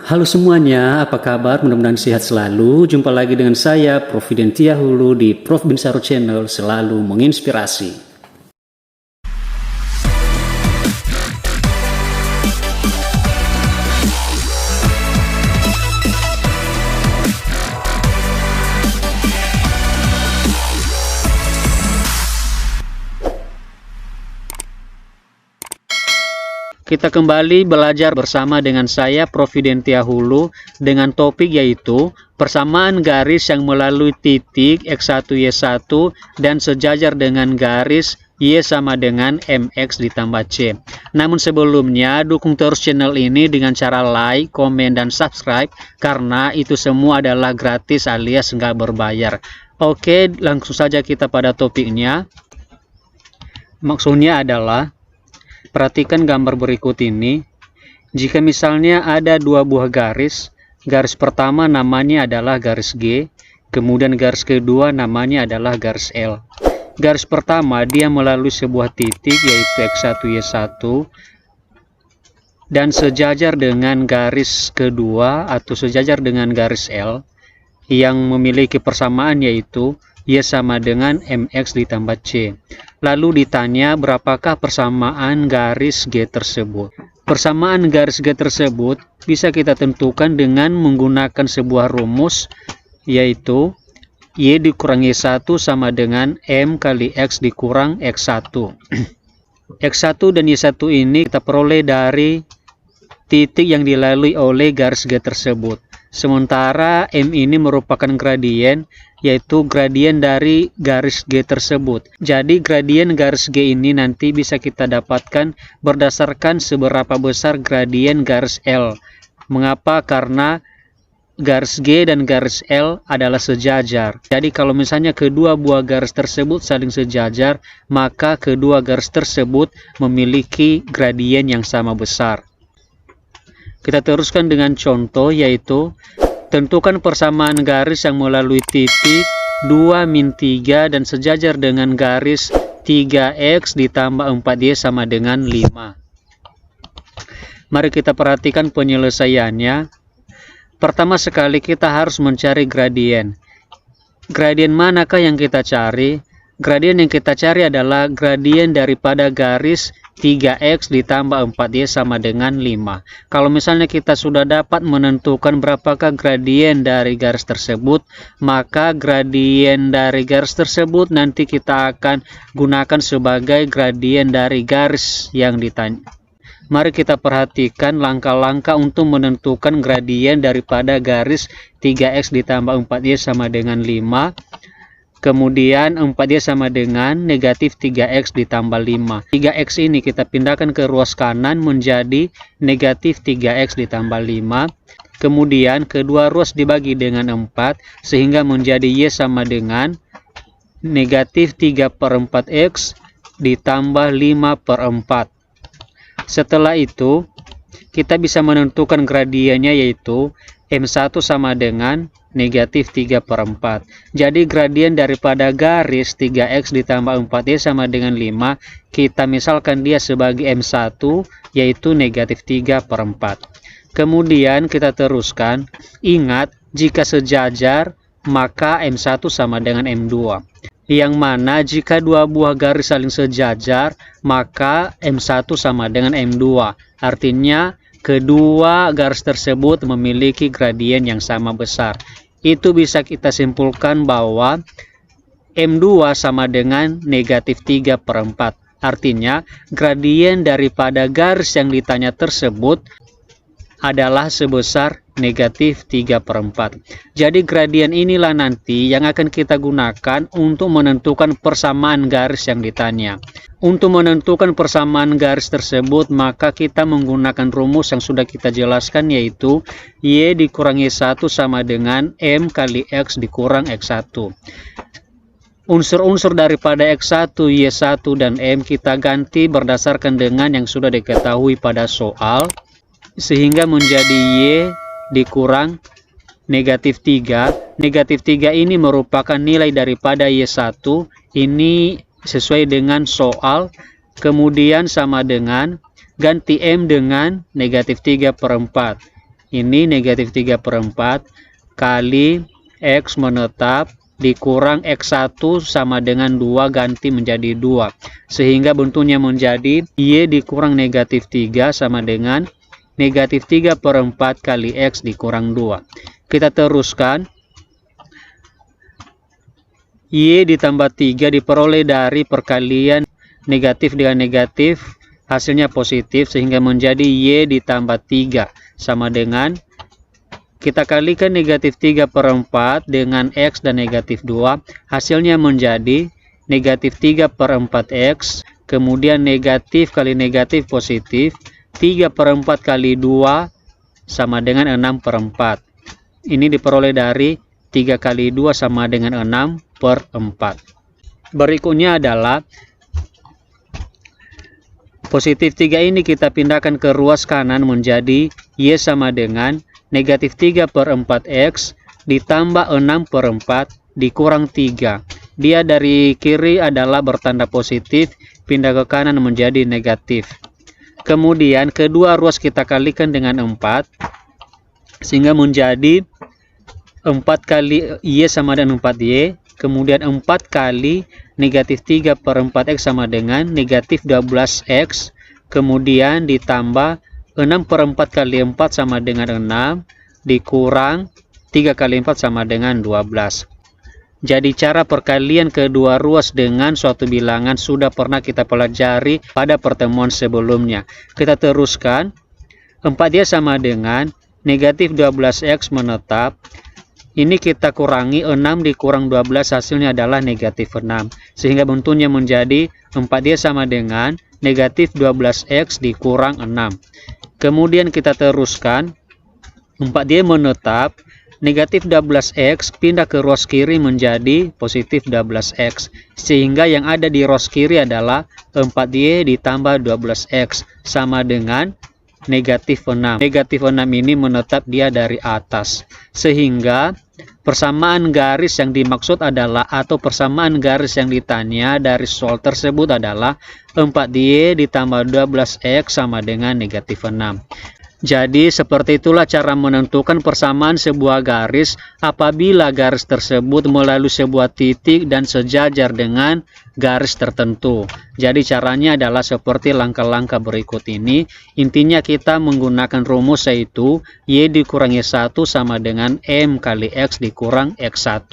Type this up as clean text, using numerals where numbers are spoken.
Halo semuanya, apa kabar? Mudah-mudahan sehat selalu. Jumpa lagi dengan saya, Prof. Videntia Hulu di Prof Binsaro Channel, selalu menginspirasi. Kita kembali belajar bersama dengan saya, Prof. Videntia Hulu, dengan topik yaitu persamaan garis yang melalui titik X1, Y1 dan sejajar dengan garis Y sama dengan MX ditambah C. Namun sebelumnya, dukung terus channel ini dengan cara like, komen, dan subscribe, karena itu semua adalah gratis alias nggak berbayar. Oke, langsung saja kita pada topiknya. Maksudnya adalah, perhatikan gambar berikut ini. Jika misalnya ada dua buah garis, garis pertama namanya adalah garis G, kemudian garis kedua namanya adalah garis L. Garis pertama dia melalui sebuah titik yaitu X1, Y1 dan sejajar dengan garis kedua atau sejajar dengan garis L yang memiliki persamaan yaitu Y sama dengan MX ditambah C. Lalu ditanya berapakah persamaan garis G tersebut. Persamaan garis G tersebut bisa kita tentukan dengan menggunakan sebuah rumus, yaitu Y dikurang Y1 sama dengan M kali X dikurang X1. X1 dan Y1 ini kita peroleh dari titik yang dilalui oleh garis G tersebut. Sementara M ini merupakan gradien, yaitu gradien dari garis G tersebut. Jadi gradien garis G ini nanti bisa kita dapatkan berdasarkan seberapa besar gradien garis L. Mengapa? Karena garis G dan garis L adalah sejajar. Jadi kalau misalnya kedua buah garis tersebut saling sejajar, maka kedua garis tersebut memiliki gradien yang sama besar. Kita teruskan dengan contoh, yaitu tentukan persamaan garis yang melalui titik 2-3 dan sejajar dengan garis 3X ditambah 4Y sama dengan 5. Mari kita perhatikan penyelesaiannya. Pertama sekali kita harus mencari gradien. Gradien manakah yang kita cari? Gradien yang kita cari adalah gradien daripada garis 3X ditambah 4Y sama dengan 5. Kalau misalnya kita sudah dapat menentukan berapakah gradien dari garis tersebut, maka gradien dari garis tersebut nanti kita akan gunakan sebagai gradien dari garis yang ditanya. Mari kita perhatikan langkah-langkah untuk menentukan gradien daripada garis 3X ditambah 4Y sama dengan 5. Kemudian 4Y sama dengan negatif 3X ditambah 5. 3X ini kita pindahkan ke ruas kanan menjadi negatif 3X ditambah 5. Kemudian kedua ruas dibagi dengan 4 sehingga menjadi Y sama dengan negatif 3/4X ditambah 5/4. Setelah itu kita bisa menentukan gradiennya, yaitu M1 sama dengan negatif 3/4. Jadi gradien daripada garis 3X ditambah 4Y sama dengan 5, kita misalkan dia sebagai M1, yaitu negatif 3/4. Kemudian kita teruskan, ingat jika sejajar maka M1 sama dengan M2. Yang mana jika dua buah garis saling sejajar maka M1 sama dengan M2. Artinya kedua garis tersebut memiliki gradien yang sama besar. Itu bisa kita simpulkan bahwa M2 sama dengan negatif 3/4. Artinya gradien daripada garis yang ditanya tersebut adalah sebesar negatif 3/4. Jadi gradien inilah nanti yang akan kita gunakan untuk menentukan persamaan garis yang ditanya. Untuk menentukan persamaan garis tersebut, maka kita menggunakan rumus yang sudah kita jelaskan, yaitu Y dikurang Y1 sama dengan M kali X dikurang X1. Unsur-unsur daripada X1, Y1, dan M kita ganti berdasarkan dengan yang sudah diketahui pada soal, sehingga menjadi Y dikurang negatif 3. Negatif 3 ini merupakan nilai daripada Y1. Ini sesuai dengan soal. Kemudian sama dengan ganti M dengan negatif 3/4. Ini negatif 3/4 kali X menetap dikurang X1 sama dengan 2 ganti menjadi 2. Sehingga bentuknya menjadi Y dikurang negatif 3 sama dengan negatif 3/4 kali X dikurang 2. Kita teruskan. Y ditambah 3 diperoleh dari perkalian negatif dengan negatif, hasilnya positif, sehingga menjadi Y ditambah 3 sama dengan, kita kalikan negatif 3/4 dengan X dan negatif 2, hasilnya menjadi negatif 3/4 X, kemudian negatif kali negatif positif, 3/4 kali 2 sama dengan 6/4. Ini diperoleh dari 3 kali 2 sama dengan 6/4. Berikutnya adalah positif 3 ini kita pindahkan ke ruas kanan menjadi Y sama dengan negatif 3/4 X ditambah 6/4 dikurang 3. Dia dari kiri adalah bertanda positif, pindah ke kanan menjadi negatif. Kemudian kedua ruas kita kalikan dengan 4, sehingga menjadi 4 kali Y sama dengan 4Y. Kemudian 4 kali negatif 3/4 X sama dengan negatif 12X. Kemudian ditambah 6/4 kali 4 sama dengan 6. Dikurang 3 kali 4 sama dengan 12. Jadi cara perkalian kedua ruas dengan suatu bilangan sudah pernah kita pelajari pada pertemuan sebelumnya. Kita teruskan. 4Y sama dengan negatif 12X menetap. Ini kita kurangi 6 dikurang 12, hasilnya adalah negatif 6. Sehingga bentuknya menjadi 4Y sama dengan negatif 12X dikurang 6. Kemudian kita teruskan. 4Y menetap. Negatif 12X pindah ke ruas kiri menjadi positif 12X. Sehingga yang ada di ruas kiri adalah 4Y ditambah 12X sama dengan negatif 6. Negatif 6 ini menetap dia dari atas. Sehingga persamaan garis yang dimaksud adalah, atau persamaan garis yang ditanya dari soal tersebut adalah 4Y ditambah 12X sama dengan negatif 6. Jadi seperti itulah cara menentukan persamaan sebuah garis apabila garis tersebut melalui sebuah titik dan sejajar dengan garis tertentu. Jadi caranya adalah seperti langkah-langkah berikut ini. Intinya kita menggunakan rumus, yaitu Y dikurangi 1 sama dengan M kali X dikurang X1.